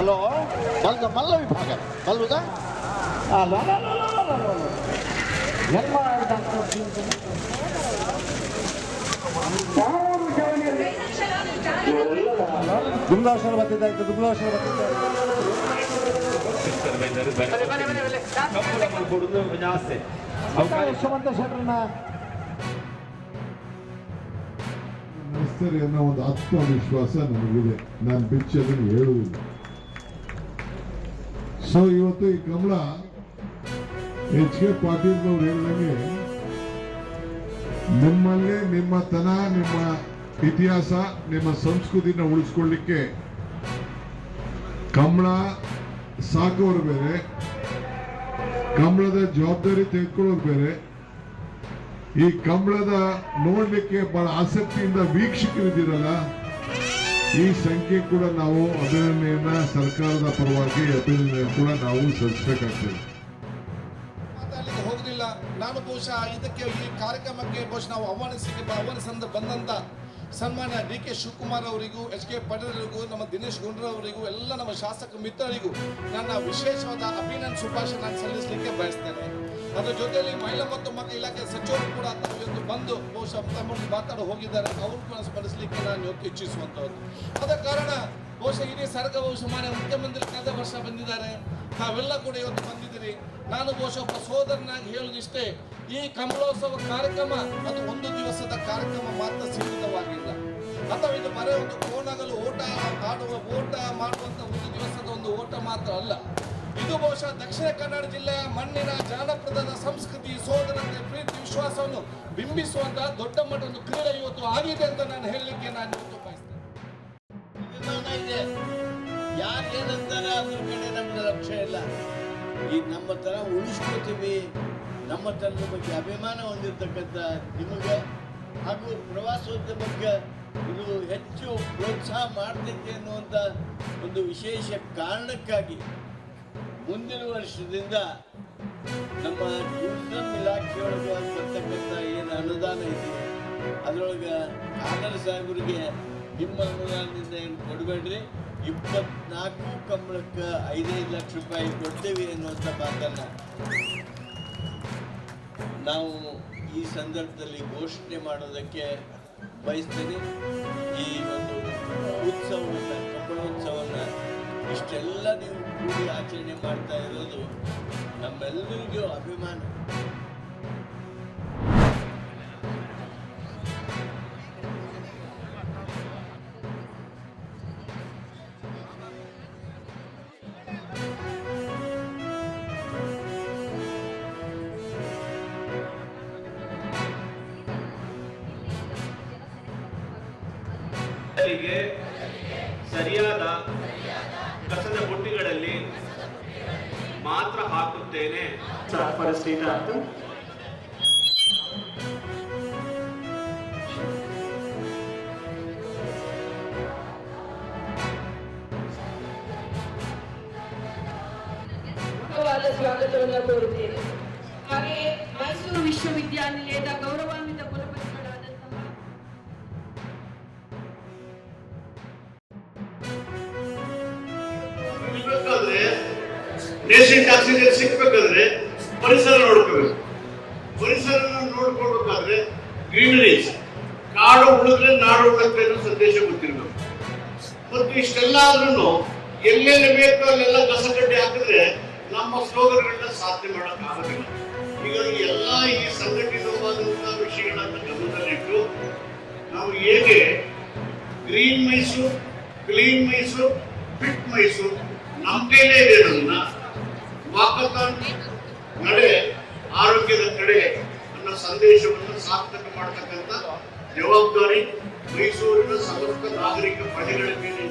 Hello ಮಲ್ಲ ವಿಭಾಗ ಮಲ್ಲುದಾ ದುಗ್ಲಾವಶರ ಬರ್ತಿದ್ದಾಯ್ತು ದುಗ್ಲಾವಶರ ಬರ್ತಿದ್ದಾರೆ ಯಶವಂತ ಶೆಟ್ರನ್ನ ನಡೆಸ್ತಾರೆ ಅನ್ನೋ ಒಂದು ಆತ್ಮವಿಶ್ವಾಸ ನನಗಿದೆ. ನಾನು ಬಿಚ್ಚದನ್ನು ಹೇಳುವುದಿಲ್ಲ. ಸೊ ಇವತ್ತು ಈ ಕಮಲ ಎಚ್ ಕೆ ಪಾಟೀಲ್ ಅವರು ಹೇಳಿದಂಗೆ ನಿಮ್ಮಲ್ಲೇ ನಿಮ್ಮತನ, ನಿಮ್ಮ ಇತಿಹಾಸ, ನಿಮ್ಮ ಸಂಸ್ಕೃತಿನ ಉಳಿಸ್ಕೊಳ್ಳಿಕ್ಕೆ ಕಮಲ ಸಾಕೋರು ಬೇರೆ, ಕಮಲದ ಜವಾಬ್ದಾರಿ ತೆಗೆದುಕೊಳ್ಳೋದು ಬೇರೆ. ಈ ಕಮಲದ ನೋಡ್ಲಿಕ್ಕೆ ಬಹಳ ಆಸಕ್ತಿಯಿಂದ ವೀಕ್ಷಕರಿದ್ದೀರಲ್ಲ, ಈ ಸಂಖ್ಯೆ ಕೂಡ ನಾವು ಅಭಿನಂದನೆಯನ್ನ ಸರ್ಕಾರದ ಪರವಾಗಿ ಅಭಿನಂದನೆ ಕೂಡ ನಾವು ಸಲ್ಲಿಸಬೇಕಾಗ್ತದೆ. ಮಾತಾಡಲಿಕ್ಕೆ ಹೋಗುದಿಲ್ಲ. ನಾನು ಬಹುಶಃ ಇದಕ್ಕೆ ಈ ಕಾರ್ಯಕ್ರಮಕ್ಕೆ ಬಹುಶಃ ನಾವು ಆಹ್ವಾನಿಸಿದ ಬಂದಂತ ಸನ್ಮಾನ್ಯ ಡಿ ಕೆ ಶಿವಕುಮಾರ್ ಅವರಿಗೂ, ಎಚ್ ಕೆ ಪಾಟೀಲ್ ಅವರಿಗೂ, ನಮ್ಮ ದಿನೇಶ್ ಗುಂಡ್ರವರಿಗೂ, ಎಲ್ಲ ನಮ್ಮ ಶಾಸಕ ಮಿತ್ರರಿಗೂ ನನ್ನ ವಿಶೇಷವಾದ ಅಭಿನಂದನೆ ಶುಭಾಶಯ ನಾನು ಸಲ್ಲಿಸಲಿಕ್ಕೆ ಬಯಸ್ತೇನೆ. ಅದರ ಜೊತೆಯಲ್ಲಿ ಮಹಿಳಾ ಮತ್ತು ಮಕ್ಕಳ ಇಲಾಖೆ ಸಚಿವರು ಕೂಡ ಇವತ್ತು ಬಂದು ಬಹುಶಃ ತಮ್ಮನ್ನು ಮಾತಾಡಿ ಹೋಗಿದ್ದಾರೆ. ಅವರು ಕೂಡ ಸ್ಮರಿಸಲಿಕ್ಕೆ ನಾನು ಇಚ್ಛಿಸುವಂತದ್ದು. ಆದ ಕಾರಣ ಬಹುಶಃ ಇಡೀ ಸರ್ಕಾರ ಬಹುಶಃ ಮಾನ್ಯ ಮುಖ್ಯಮಂತ್ರಿ ಕಳೆದ ವರ್ಷ ಬಂದಿದ್ದಾರೆ, ತಾವೆಲ್ಲ ಕೂಡ ಇವತ್ತು ಬಂದಿದ್ದೀರಿ. ನಾನು ಬಹುಶಃ ಒಬ್ಬ ಸೋದರನಾಗಿ ಹೇಳುವುದಿಷ್ಟೇ, ಈ ಕಮಲೋತ್ಸವ ಕಾರ್ಯಕ್ರಮ ಅದು ಒಂದು ದಿವಸದ ಕಾರ್ಯಕ್ರಮ ಮಾತ್ರ ಸೀಮಿತವಾಗಿಲ್ಲ, ಅಥವಾ ಇದು ಬರೀ ಒಂದು ಕೋಣಗಲು ಓಟ ಮಾಡುವಂತ ಒಂದು ದಿವಸದ ಒಂದು ಓಟ ಮಾತ್ರ ಅಲ್ಲ. ಇದು ಬಹುಶಃ ದಕ್ಷಿಣ ಕನ್ನಡ ಜಿಲ್ಲೆಯ ಮಣ್ಣಿನ ಜಾನಪದದ ಸಂಸ್ಕೃತಿ, ಸೋದರತೆ, ಪ್ರೀತಿ, ವಿಶ್ವಾಸವನ್ನು ಬಿಂಬಿಸುವಂತಹ ದೊಡ್ಡ ಮಟ್ಟದ ಕ್ರೀಡೆ ಇವತ್ತು ಆಗಿದೆ ಅಂತ ನಾನು ಹೇಳಲಿಕ್ಕೆ ನಾನು ಇವತ್ತು ಬಯಸ್ತೇನೆ. ಯಾರು ಏನಂತಾರೆ ಅದ್ರ ಕಡೆ ನಮ್ಗೆ ಲಕ್ಷ್ಯ ಇಲ್ಲ. ಈ ನಮ್ಮ ತರ ಉಳಿಸ್ಕೊತೀವಿ, ನಮ್ಮ ತರದ ಬಗ್ಗೆ ಅಭಿಮಾನ ಹೊಂದಿರತಕ್ಕಂಥ ನಿಮಗೆ ಹಾಗೂ ಪ್ರವಾಸೋದ್ಯಮಕ್ಕೆ ಇದು ಹೆಚ್ಚು ಪ್ರೋತ್ಸಾಹ ಮಾಡ್ತೈತೆ ಅನ್ನುವಂಥ ಒಂದು ವಿಶೇಷ ಕಾರಣಕ್ಕಾಗಿ ಮುಂದಿನ ವರ್ಷದಿಂದ ನಮ್ಮ ಟೂರಿಸಂ ಇಲಾಖೆಯೊಳಗೆ ಬರ್ತಕ್ಕಂಥ ಏನು ಅನುದಾನ ಇದೆ ಅದರೊಳಗೆ ಆನಂದ ಸಾಹೇಬರಿಗೆ ನಿಮ್ಮ ಅನುದಾನದಿಂದ ಏನು ಕೊಡಬೇಡ್ರಿ, 24 ಕಂಬಳಕ್ಕೆ 5-5 ಲಕ್ಷ ರೂಪಾಯಿ ಕೊಡ್ತೇವೆ ಅನ್ನುವಂಥ ಮಾತನ್ನು ನಾವು ಈ ಸಂದರ್ಭದಲ್ಲಿ ಘೋಷಣೆ ಮಾಡೋದಕ್ಕೆ ಬಯಸ್ತೇನೆ. ಈ ಒಂದು ಉತ್ಸವವನ್ನು, ಕಂಬಳೋತ್ಸವವನ್ನು ಇಷ್ಟೆಲ್ಲ ನೀವು ಕೂಡಿ ಆಚರಣೆ ಮಾಡ್ತಾ ಇರೋದು ನಮ್ಮೆಲ್ಲರಿಗೂ ಅಭಿಮಾನ. ಸರಿಯಾದ ಕಸದ ಬುಟ್ಟಿಗಳಲ್ಲಿ ಮಾತ್ರ ಹಾಕುತ್ತೇನೆ. ಸ್ವಾಗತವನ್ನು ಕೋರುತ್ತೇನೆ. ಹಾಗೆಯೇ ಮೈಸೂರು ವಿಶ್ವವಿದ್ಯಾನಿಲಯದ ಗೌರವಾನ್ವಿತ ಕುಲಪತಿಗಳಾದಂತಹ ನೇಷನ್ ಆಕ್ಸಿಜನ್ ಸಿಕ್ಬೇಕಾದ್ರೆ ಪರಿಸರ ನೋಡ್ಕೋಬೇಕು. ಪರಿಸರ ನೋಡ್ಕೊಳ್ಬೇಕಾದ್ರೆ ಗ್ರೀನರೀಸ್, ಕಾಡು ಉಳಿದ್ರೆ ನಾಡು ಉಳಿದ್ರೆ ಅನ್ನೋ ಸಂದೇಶ ಗೊತ್ತಿರಬೇಕು. ಮತ್ತು ಇಷ್ಟೆಲ್ಲ ಆದ್ರೂ ಎಲ್ಲೆಲ್ಲಿ ಬೇಕೋ ಅಲ್ಲೆಲ್ಲ ಕಸಗಡ್ಡೆ ಹಾಕಿದ್ರೆ ನಮ್ಮ ಸ್ಲೋಗನ್ಗಳನ್ನ ಸಾಧನೆ ಮಾಡಕ್ ಆಗೋದಿಲ್ಲ. ಹೀಗಾಗಿ ಎಲ್ಲ ಈ ಸಂಘಟಿತವಾದಂತಹ ವಿಷಯಗಳನ್ನ ಗಮನದಲ್ಲಿಟ್ಟು ನಾವು ಹೇಗೆ green Mysuru, clean Mysuru, fit Mysuru ನಮ್ಮ ಕೈಲೇ ಇದೆ ಅನ್ನೋದನ್ನ ವಾಕಥಾನ್ ನಡೆ ಆರೋಗ್ಯದ ಕಡೆ ಅನ್ನೋ ಸಂದೇಶವನ್ನು ಸಾರ್ಥಕ ಮಾಡತಕ್ಕಂಥ ಜವಾಬ್ದಾರಿ ಮೈಸೂರಿನ ಸಮಸ್ತ ನಾಗರಿಕ ಪ್ರಜೆಗಳ ಮೇಲೆ